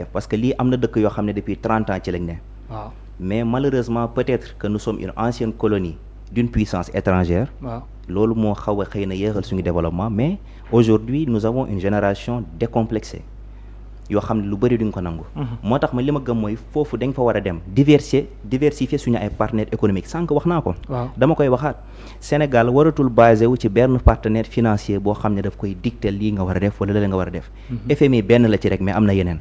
parce que lii am na dëkk yoo xam ne depuis 30 ans ci lañ ne. waaw mais malheureusement peut-être que nous sommes une ancienne colonie d'une puissance étrangère. waaw loolu moo xaw a xëy na yéexal suñu développement mais aujourd'hui nous avons une génération décomplexée yoo xam ne lu bëri duñ ko nangu. moo tax ma li ma gëm mooy foofu dañ fa war a dem diversifier suñu ay partenaires économiques sànq wax naa ko. waaw dama koy waxaat Sénégal waratul basé wu ci benn partenaire financier boo xam ne daf koy dicter lii nga war a def wala lële nga war a def. FMI benn la ci rek mais am na yeneen.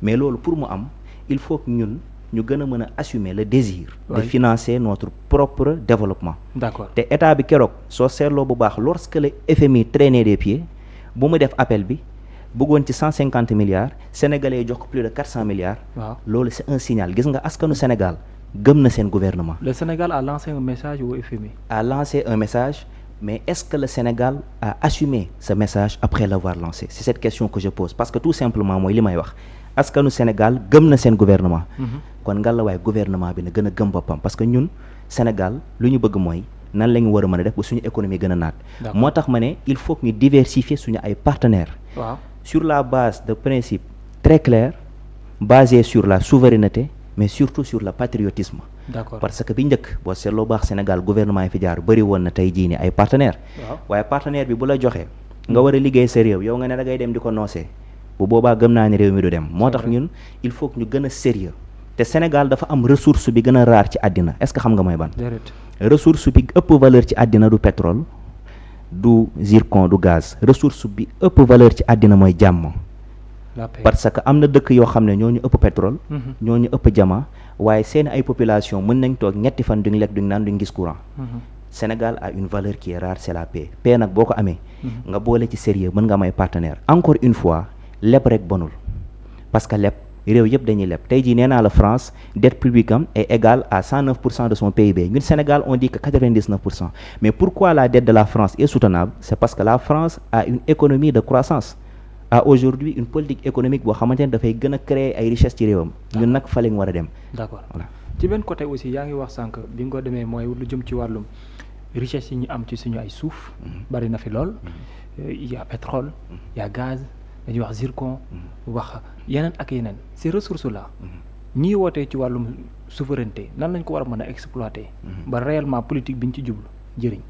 mais loolu pour mu am il faut que ñun ñu gën a mën a assumer le désir de financer notre propre développement. d'accord te état bi keroog soo seetloo bu baax lorsque le FMI traînait des pieds bu mu def appel bi bëggoon ci 150 milliards sénégalais yi jox ko plus de 400 milliards. waaw loolu c'est un signal gis nga askanu Sénégal gëm na seen gouvernement. le Sénégal a lancé un message au FMI. a lancé un message mais est-ce que le Sénégal a assumé ce message après l'avoir lancé c'est cette question que je pose parce que tout simplement mooy li may wax askanu Sénégal gëm na seen gouvernement. kon ngallaawaay gouvernement bi na gën a gëm boppam parce que ñun Sénégal lu ñu bëgg mooy nan la ñu war a mën a def ba suñu économie gën a naat. moo tax ma ne il faut que ñu diversifier suñu ay partenaires. waaw sur la base de principes très clairs basés sur la souveraineté mais surtout sur le patriotisme. d'accord parce que bi njëkk boo seetloo baax Sénégal gouvernement yi fi jaar bëri woon na tey jii ni ay partenaires. waaye partenaire bi bu la joxee nga war a liggéey sa réew yow nga ne da ngay dem di ko noosee bu boobaa gëm naa ne réew mi du dem moo tax ñun il faut que ñu gën a sérieux te Sénégal dafa am ressource bi gën a rare ci àddina est-ce que xam nga mooy ban ressource bi ëpp valeur ci àddina du pétrole du zircon du gaz ressource bi ëpp valeur ci àddina mooy jàmm parce que am na dëkk yoo xam ne ñoo ñu ëpp pétrole ñoo ñu ëpp jama waaye seen ay population mën nañ toog ñetti fan duñ lekk duñ naan duñ gis courant. Sénégal a une valeur qui est rare c'est la paix paix nag boo ko amee nga boole ci sérieux mën nga may partenaire encore une fois leb rek bonul parce que leb réew yëpp dañuy leb tey jii nee naa la France dette publique am est égale à 109% de son PIB ñun Sénégal on dit que 99% mais pourquoi la dette de la France est soutenable c'est parce que la France a une économie de croissance a aujourd'hui une politique économique boo xamante ne dafay gën a créer ay richesses ci réewam ñun nag fa lañ war a dem. d'accord voilà ci benn côté aussi yaa ngi wax sànq bi nga ko demee mooy lu jëm ci wàllum richesse yi ñu am ci suñu ay suuf bari na fi lool y a pétrole y a gaz dañuy wax zircon wax yeneen ak yeneen ces ressources là ñii wootee ci wàllum souveraineté nan lañ ko war a mën a exploiter ba réellement politique bi ñu ci jublu jëriñ.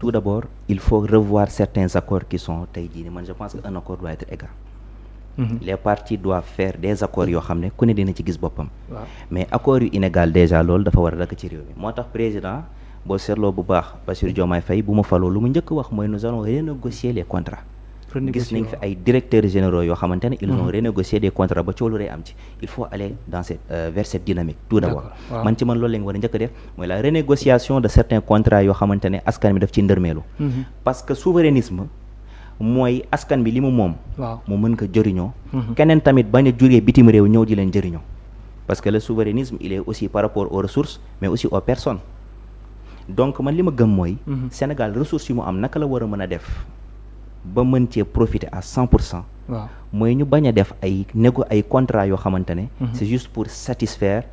tout d'abord il faut revoir certains accords qui sont tey jii ni man je pense que un accord doit être égal. Les parties doivent faire des accords yoo xam ne ku ne dina ci gis boppam. mais accords yu inégal déjà loolu dafa war a dakk ci réew mi moo tax président boo seetloo bu baax Bassirou Diomaye Faye bu ma faloo lu mu njëkk wax mooy nous allons renégocier les contrats. gis nañ fi ay directeurs généraux yoo xamante ne ils ont renégocié des contrats ba coow lu rëy am ci il faut aller dans cette vers cette dynamique tout d'abord man ci man loolu lañ war a njëkk a def mooy la renégociation de certains contrats yoo xamante ne askan bi daf ci ndërmeelu parce que souverainisme mooy askan bi li mu moom mu mën ko jëriñoo keneen tamit bañ a juree bitim réew ñëw di leen jëriñoo parce que le souverainisme il est aussi par rapport aux ressources mais aussi aux personnes donc man li ma gëm mooy Sénégal ressources yi mu am naka la war a mën a def ba mën cee profiter à 100%. waaw mooy ñu bañ a def ay ay contrats yoo xamante ne. c'est juste pour satisfaire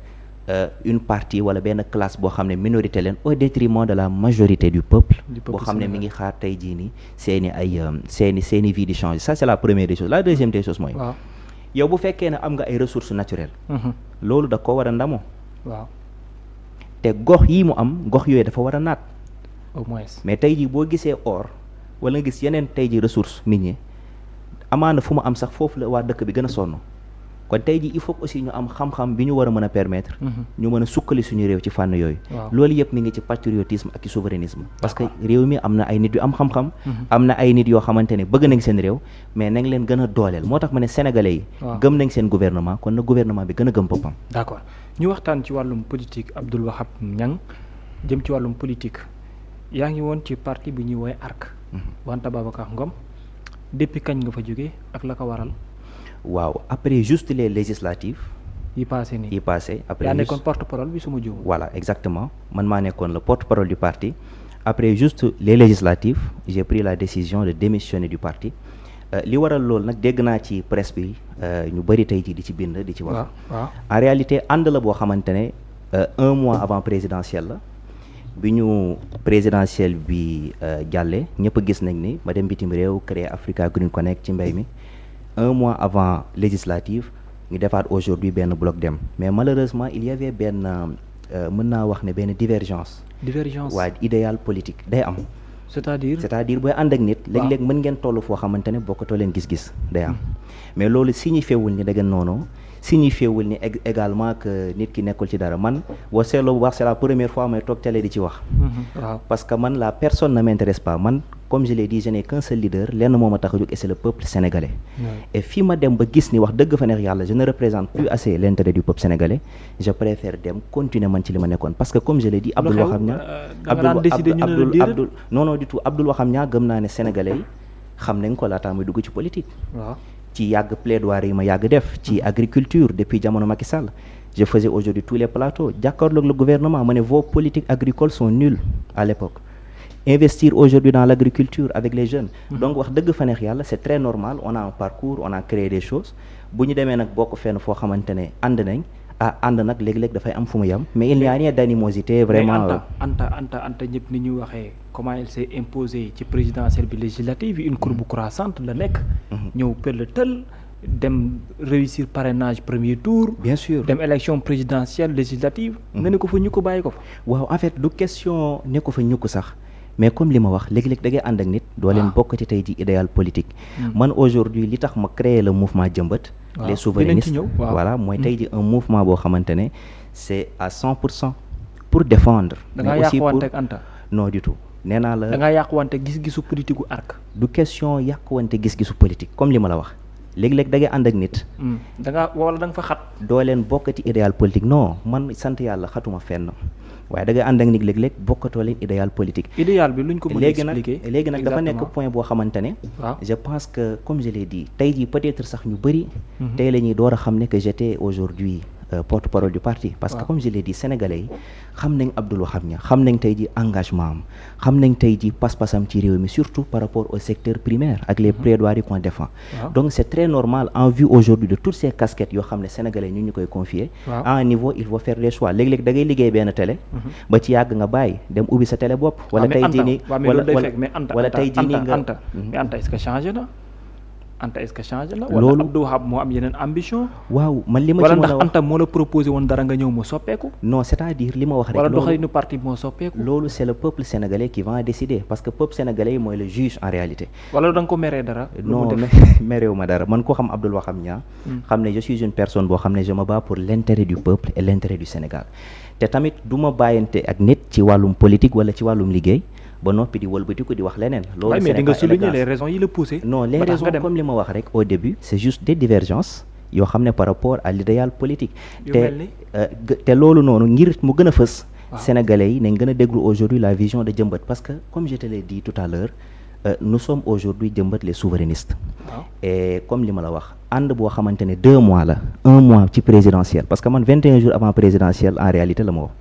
une partie wala benn classe boo xam ne minorité leen au détriment de la majorité du peuple. boo xam ne mi ngi xaar tey jii nii seeni ay seeni vie di changer ça c'est la première des choses la deuxième des choses mooy. waaw yow bu fekkee ne am nga ay ressources naturelles. loolu da ko war a ndamoo. waaw te gox yi mu am gox yooyu dafa war a naat. au moins mais tey jii boo gisee or. wala nga gis yeneen tey ji ressource minier amaana fu mu am sax foofu la waa dëkk bi gën a sonn kon tey ji il faut aussi ñu am xam-xam bi ñu war a mën a permettre ñu mën a sukkali suñu réew ci fànn yooyu loolu yëpp mi ngi ci patriotisme ak ci souverainisme parce que réew mi am na ay nit yu am xam-xam am na ay nit yoo xamante ne bëgg nañ seen réew mais nañ leen gën a dooleel moo tax ma ne sénégalais yi gëm nañ seen gouvernement kon na gouvernement bi gën a gëm boppam d'accord ñu waxtaan ci wàllum politique Abdoul Wahab Niang jëm ci wàllum politique yaa ngi woon ci parti bi ñuy woowee ARC Anta Babacar Ngom depuis kañ nga fa jógee ak la ko waral. waaw après juste les législatives. yi passé nii après yaa nekkoon porte-parole bi su ma juum. voilà exactement man maa nekkoon le porte-parole du parti après juste les législatives j'ai pris la décision de démissionner du parti li waral loolu nag dégg naa ci presse bi ñu bëri tey jii di ci bind di ci wax. en réalité ànd la boo xamante ne 1 mois avant présidentielle la. bi ñu présidentielle bi jàlle ñëpp gis nañ ni ma dem bitim réew créer Africa Green Connect ci mbay mi 1 mois avant législative ñu defaat aujourd'hui benn bloc dem mais malheureusement il y avait benn mën naa wax ne benn divergence waaye idéal politique day am c'est-à-dire booy ànd ak nit léeg-léeg mën ngeen toll foo xamante ne bokkatoo leen gis-gis day am mais loolu signifié wul ni da ngeen noonu signifié wul ni également que nit ki nekkul ci dara man boo seetloo bu baax c'est la première fois may toog télé di ci wax parce que man la personne ne m'intéresse pas man comme je l'ai dit je n'ai qu'un seul leader lenn moo ma tax a jóg et c'est le peuple sénégalais et fii ma dem ba gis ni wax dëgg fa neex yàlla je ne représente plus assez l'intérêt du peuple sénégalais je préfère dem continuer man ci li ma nekkoon parce que comme je l'ai dit Abdoul Wahab Niang non du tout Abdoul Wahab Niang gëm naa ne sénégalais yi xam nañ ko laataa muy dugg ci politique ci yàgg plaidoirie yi ma yàgg def ci agriculture depuis jamono Macky Sall je faisais aujourd'hui tous les plateaux jàkkaarloog le gouvernement ma ne vos politiques agricoles sont nulles à l'époque investir aujourd'hui dans l'agriculture avec les jeunes donc wax dëgg fa neex yàlla c'est très normal on a un parcours on a créé des choses bu ñu demee nag bokk fenn foo xamante ne ànd nañ ànd nag léeg-léeg dafay am fu mu yem mais il n'y a rien d'animosité vraiment Anta ñëpp ni ñu waxee comment il s'est imposé ci présidentielle bi législative une courbe croissante la nekk ñëw pël dem réussir parrainage premier tour bien sûr dem élection présidentielle législative nga ne ko fa ñu ko bàyyi ko fa waaw en fait du question ne ko fa ñu ko sax mais comme li ma wax léeg-léeg da ngay ànd ak nit doo leen bokk ci tey ji idéal politique man aujourd'hui li tax ma créer le mouvement jëmbat les souverainistes voilà mooy tey ji un mouvement boo xamante ne c'est à 100% pour défendre mais aussi pour Anta non du tout nee naa la da ngaa yàquwante gis-gisu politique gu arc du question yàquwante gis-gisu politique comme li ma la wax léeg-léeg da ngay ànd ak nit da nga wala da nga fa xat doo leen bokk ci idéal politique non man sant yàlla xatuma fenn waaye da ngay ànd ak nit léeg-léeg bokkatoo leen idéal politique idéal bi luñ ko mën a expliquer léegi nag dafa nekk point boo xamante ne je pense que comme je l'ai dit tey jii peut-être sax ñu bëri tey la ñuy door a xam ne que j'étais aujourd'hui porte-parole du parti parce que comme je l'ai dit sénégalais yi xam nañ Abdoul Wahab Niang xam nañ tey ji engagement am xam nañ tey ji pas-pasam ci réew mi surtout par rapport au secteur primaire ak les plaidoiries qu'on défend donc c'est très normal en vue aujourd'hui de toutes ces casquettes yoo xam ne sénégalais ñu koy confier à un niveau il faut faire des choix léeg-léeg da ngay liggéey benn télé ba ci yàgg nga bàyyi dem ubbi sa télé bopp wala tey jii nii wala tey jii nii nga mais Anta est-ce que changé na Anta est-ce que changé na wala Abdou Wahab moo am yeneen ambition waaw man li ma wala ndax Anta moo la proposé woon dara nga ñëw mu soppeeku non c'est-à-dire li ma wax rek wala doxalinu parti moo soppeeku loolu c'est le peuple sénégalais qui va décider parce que peuple sénégalais yi mooy le juge en réalité wala da nga ko meree dara non mereewu ma dara man ko xam Abdoul Wahab Niang xam ne je suis une personne boo xam ne je me bats pour l'intérêt du peuple et l'intérêt du Sénégal te tamit du ma bàyyante ak nit ci wàllum politique wala ci wàllum liggéey ba noppi di wëlbatiku di wax leneen loolu mais di nga souligner les raisons yi la poussé non les raisons comme li ma wax rek au début c'est juste des divergences yoo xam ne par rapport à l'idéal politique te loolu noonu ngir mu gën a fës sénégalais yi nañ gën a déglu aujourd'hui la vision de Jëmbat parce que comme je te l'ai dit tout à l'heure nous sommes aujourd'hui Jëmbat les souverainistes et comme li ma la wax ànd boo xamante ne 2 mois la 1 mois ci présidentielle parce que man 21 jours avant présidentielle en réalité la ma wax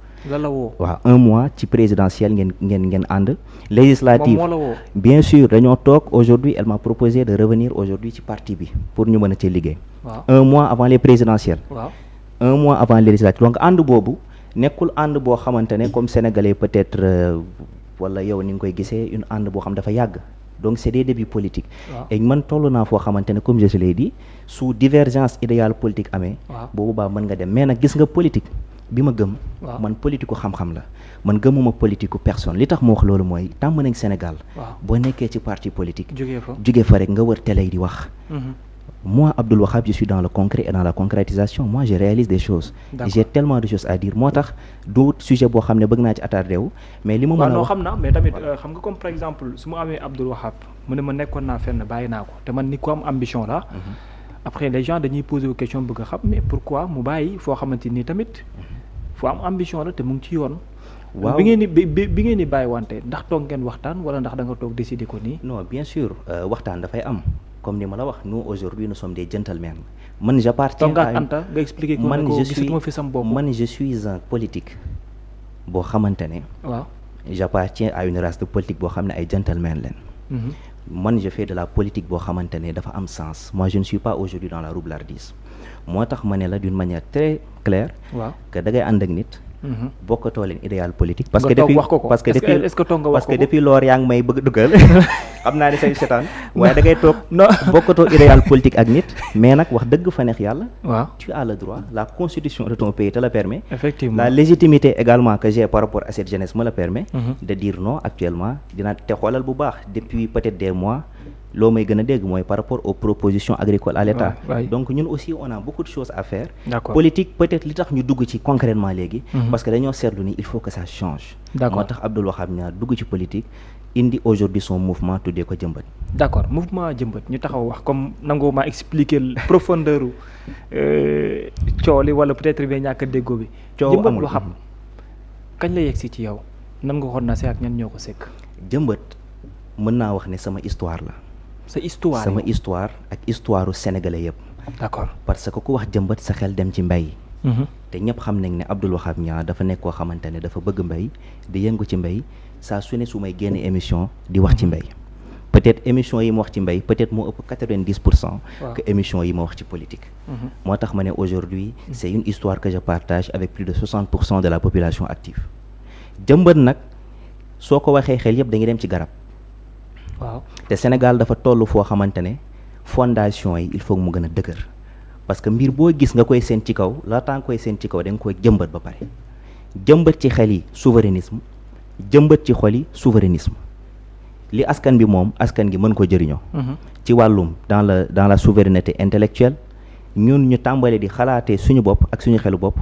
waaw 1 mois ci présidentielle ngeen ànd législative bien sûr dañoo toog aujourd'hui elle m'a proposé de revenir aujourd'hui ci parti bi pour ñu mën a ci liggéey 1 mois avant les présidentielles 1 mois avant les législatives donc ànd boobu nekkul ànd boo xamante ne comme sénégalais peut-être wala yow ni nga koy gisee une ànd boo xam dafa yàgg donc c'est des débuts politiques et man toll naa foo xamante ne comme je l'ai dit sous divergence idéale politique amee boobu baa mën nga dem mais nag gis nga politique bi ma gëm man politique xam-xam la man gëmuma politique personne li tax ma wax loolu mooy tàmm nañ Sénégal boo nekkee ci parti politique jóge fa rek nga wër télé yi di wax moi Abdoul Wahab je suis dans le concret et dans la concrétisation moi je réalise des choses j'ai tellement de choses à dire moo tax du sujet boo xam ne bëgg naa ci attardé wu mais li ma mën a wax xam naa mais tamit xam nga comme par exemple su ma amee Abdoul Wahab mu ne ma nekkoon naa fenn bàyyi naa ko te man ni ko am ambition la après les gens dañuy poser aux questions bëgg a xam mais pourquoi mu bàyyi foo xamante ni tamit foo am ambition la te mu ngi ci yoon waaw bi ngeen di bàyyi wante ndax toog ngeen waxtaan wala ndax da nga toog décider ko nii non bien sûr waxtaan dafay am comme ni ma la wax nous aujourd'hui nous sommes des gentlemen man j'appartiens à Anta nga expliquer ko man je suis un politique boo xamante ne waaw j'appartiens à une race de politique boo xam ne ay gentlemen leen man je fais de la politique boo xamante ne dafa am sens moi je ne suis pas aujourd'hui dans la roublardise moo tax ma ne la d'une manière très claire que da ngay ànd ak nit bokkatoo leen idéal politique. parce que depuis parce que depuis est-ce que toog nga wax ko parce que depuis loor yaa ngi may bëgg dugal xam naa ne say setaan waaye da ngay toog bokkatoo idéal politique ak nit mais nag wax dëgg fa neex yàlla. waaw tu as le droit, la constitution de ton pays te le permet. Effectivement. La légitimité également que j'ai par rapport à cette jeunesse me le permet. De dire non actuellement dina te xoolal bu baax depuis peut-être des mois. loo may gën a dégg mooy par rapport aux propositions agricoles à l'État. Donc ñun aussi on a beaucoup de choses à faire. Politique peut-être li tax ñu dugg ci concrètement léegi. Parce que dañoo seetlu ni il faut que ça change. moo tax Abdoul Wahab Niang dugg ci politique indi aujourd'hui son mouvement tuddee ko Jëmbat. D'accord mouvement Jëmbat ñu taxaw wax comme nangoo maa expliquer profondeur coow li wala peut-être bi ñàkk a déggoo bi. coow amul Wahab kañ la yegsi ci yow nan nga xool na see ak ñan ñoo ko sekk. Jëmbat mën naa wax ne sama histoire la. sa histoire sama histoire ak histoire u sénégalais yëpp. D'accord parce que ku wax Jëmbat sa xel dem ci mbay. te ñëpp xam nañ ne Abdoul Wahab Niang dafa nekk koo xamante ne dafa bëgg mbay di yëngu ci mbay saa su ne su may génne émission di wax ci mbay. peut-être émission yi ma wax ci mbay peut-être moo ëpp 90% que émission yi ma wax ci politique. moo tax ma ne aujourd'hui c'est une histoire que je partage avec plus de 60% de la population active. Jëmbat nag soo ko waxee xel yëpp dañuy dem ci garab. waaw te Sénégal dafa toll foo xamante ne fondation yi il faut mu gën a dëgër parce que mbir boo gis nga koy seen ci kaw laataa nga koy seen ci kaw da nga koy jëmbat ba pare jëmbat ci xel yi souverainisme jëmbat ci xol yi souverainisme li askan bi moom askan gi mën ko jëriñoo. ci wàllum dans la souveraineté intellectuelle ñun ñu tàmbale di xalaatee suñu bopp ak suñu xelu bopp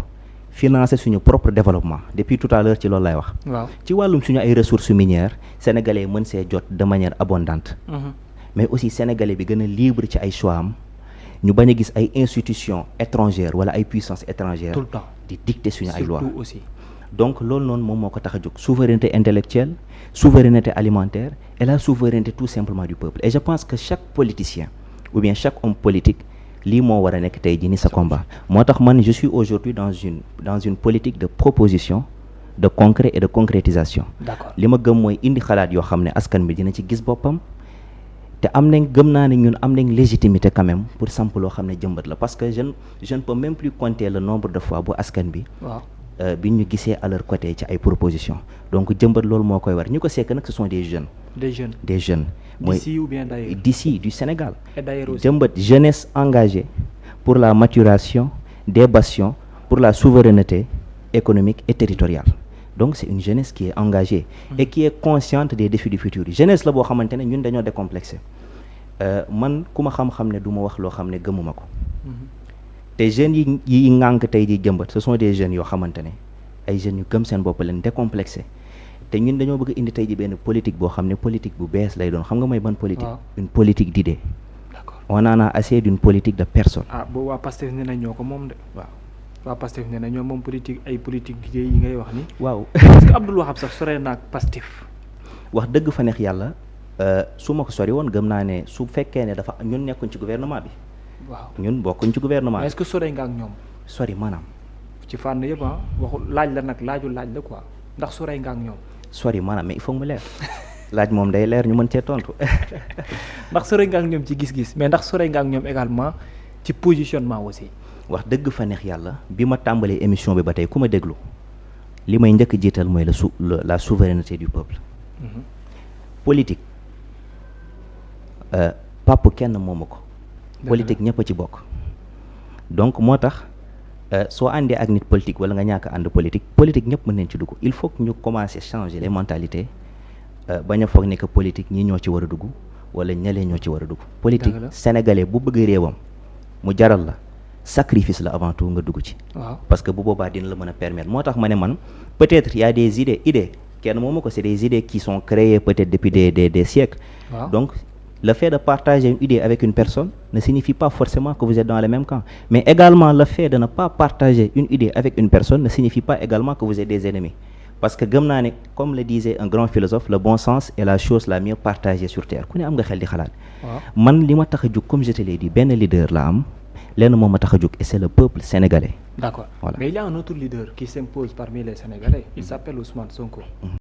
financer suñu propre développement depuis tout à l'heure ci loolu lay wax. waaw ci wàllum suñu ay ressources minières sénégalais mën see jot de manière abondante. mais aussi sénégalais bi gën a libre ci ay choix am ñu bañ a gis ay institutions étrangères wala ay puissances étrangères. tout le temps di dicter suñu ay lois surtout aussi. donc loolu noonu moom moo ko tax a jóg souveraineté intellectuelle souveraineté alimentaire et la souveraineté tout simplement du peuple et je pense que chaque politicien ou bien chaque homme politique lii moo war a nekk tey jii ni sa combat moo tax man je suis aujourd'hui dans une politique de proposition de concret et de concrétisation. D'accord li ma gëm mooy indi xalaat yoo xam ne askan bi dina ci gis boppam te am nañ gëm naa ne ñun am nañ légitimité quand même pour samp loo xam ne Jëmbat la parce que je ne peux même plus compter le nombre de fois bu askan bi bi ñu gisee à leur côté ci ay propositions donc Jëmbat loolu moo koy war ñu ko sekk nag ce sont des jeunes. des jeunes mooy d'ici ou bien d'ailleurs d'ici du Sénégal. et d'ailleurs aussi Jëmbat jeunesse engagée pour la maturation des bastions pour la souveraineté économique et territoriale donc c'est une jeunesse qui est engagée et qui est consciente des défis du futur jeunesse la boo xamante ne ñun dañoo décomplexé man ku ma xam-xam ne du ma wax loo xam ne gëmuma ko te jeunes yi ŋànk tey di Jëmbat ce sont des jeunes yoo xamante ne ay jeunes yu gëm seen bopp leen décomplexé te ñun dañoo bëgg indi tey ji benn politique boo xam ne politique bu bees lay doon xam nga mooy ban politique une politique d'idées. D'accord on en a assez d'une politique de personnes. boobu waa Pastef ne na ñoo ko moom de. waaw waa Pastef ne na ñoom moom politique ay politique d'idées yi ngay wax ni. waaw est-ce que Abdoul Wahab sax sore naag Pastef. wax dëgg fa neex yàlla su ma ko sori woon gëm naa ne su fekkee ne dafa ñun nekkuñ ci gouvernement bi. waaw ñun bokkuñ ci gouvernement bi. est-ce que sore nga ak ñoom. sori maanaam. ci fànn yëpp waxu laaj la nag laaj la quoi ndax sore nga ak ñoom. sori maanaam mais il faut mu leer laaj moom day leer ñu mën cee tontu. ndax sore nga ak ñoom ci gis-gis mais ndax sore nga ak ñoom également ci positionnement aussi. wax dëgg fa neex yàlla bi ma tàmbalee émission bi ba tey ku ma déglu li may njëkk jiital mooy la souveraineté du peuple. politique pàpp kenn moomu ko. politique ñëpp a ci bokk. donc moo tax soo àndee ak nit politique wala nga ñàkk a ànd politique ñëpp mën nañ ci dugg il faut que ñu commencer changer les mentalités bañ a foog ne que politique ñii ñoo ci war a dugg wala ñalee ñoo ci war a dugg. politique sénégalais bu bëgg réewam mu jaral la sacrifice la avant tout nga dugg ci. parce que bu boobaa dina la mën a permettre moo tax ma ne man peut-être y a des idées kenn moomu ko c'est des idées qui sont créées peut-être depuis des siècles. donc le fait de partager une idée avec une personne ne signifie pas forcément que vous êtes dans le même camp mais également le fait de ne pas partager une idée avec une personne ne signifie pas également que vous êtes des ennemis parce que gëm naa ne comme le disait un grand philosophe le bon sens est la chose la mieux partagée sur terre ku ne am nga xel di xalaat. man li ma tax a jóg comme je te l'ai dit benn leader la am lenn moo ma tax a jóg et c'est le peuple sénégalais. D'accord. Voilà. Mais il y a un autre leader qui s'impose parmi les Sénégalais il s'appelle Ousmane Sonko.